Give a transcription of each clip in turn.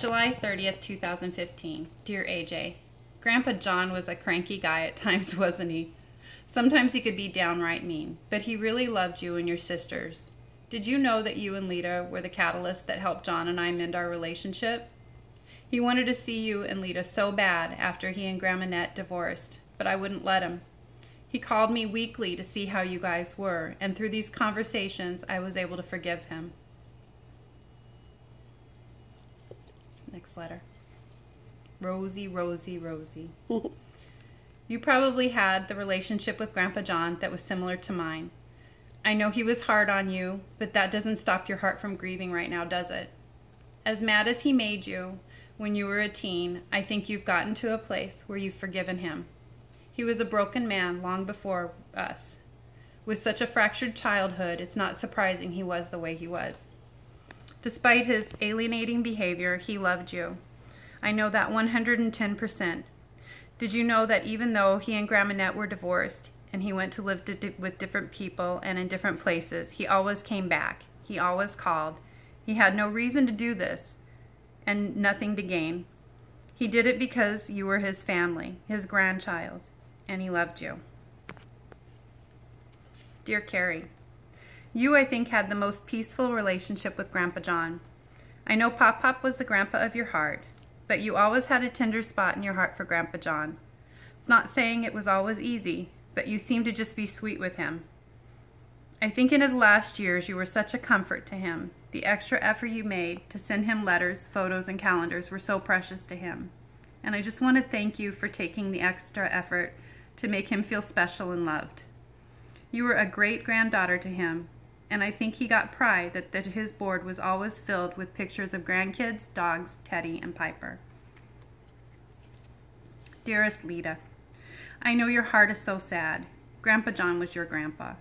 July 30th, 2015. Dear AJ, Grandpa John was a cranky guy at times, wasn't he? Sometimes he could be downright mean, but he really loved you and your sisters. Did you know that you and Lita were the catalyst that helped John and I mend our relationship? He wanted to see you and Lita so bad after he and Grandma Net divorced, but I wouldn't let him. He called me weekly to see how you guys were, and through these conversations, I was able to forgive him. Next letter. Rosie, Rosie, Rosie. You probably had the relationship with Grandpa John that was similar to mine. I know he was hard on you, but that doesn't stop your heart from grieving right now, does it? As mad as he made you when you were a teen, I think you've gotten to a place where you've forgiven him. He was a broken man long before us. With such a fractured childhood, it's not surprising he was the way he was. Despite his alienating behavior, he loved you. I know that 110%. Did you know that even though he and Grandma Net were divorced and he went to live with different people and in different places, he always came back. He always called. He had no reason to do this and nothing to gain. He did it because you were his family, his grandchild, and he loved you. Dear Carrie, you, I think, had the most peaceful relationship with Grandpa John. I know Pop was the grandpa of your heart, but you always had a tender spot in your heart for Grandpa John. It's not saying it was always easy, but you seemed to just be sweet with him. I think in his last years you were such a comfort to him. The extra effort you made to send him letters, photos, and calendars were so precious to him. And I just want to thank you for taking the extra effort to make him feel special and loved. You were a great granddaughter to him, and I think he got pride that his board was always filled with pictures of grandkids, dogs, Teddy, and Piper. Dearest Lita, I know your heart is so sad. Grandpa John was your grandpa.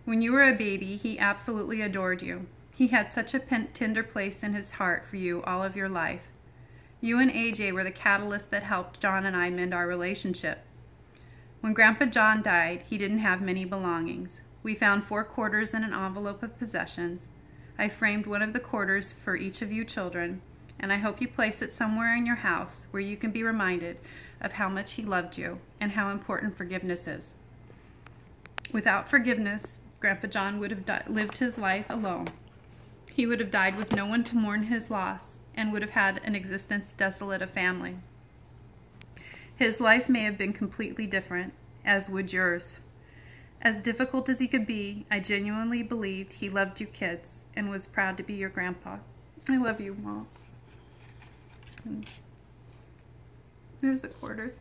When you were a baby, he absolutely adored you. He had such a tender place in his heart for you all of your life. You and AJ were the catalyst that helped John and I mend our relationship. When Grandpa John died, he didn't have many belongings. We found 4 quarters in an envelope of possessions. I framed one of the quarters for each of you children, and I hope you place it somewhere in your house where you can be reminded of how much he loved you and how important forgiveness is. Without forgiveness, Grandpa John would have lived his life alone. He would have died with no one to mourn his loss and would have had an existence desolate of family. His life may have been completely different, as would yours. As difficult as he could be, I genuinely believed he loved you kids and was proud to be your grandpa. I love you, Mom. There's the quarters.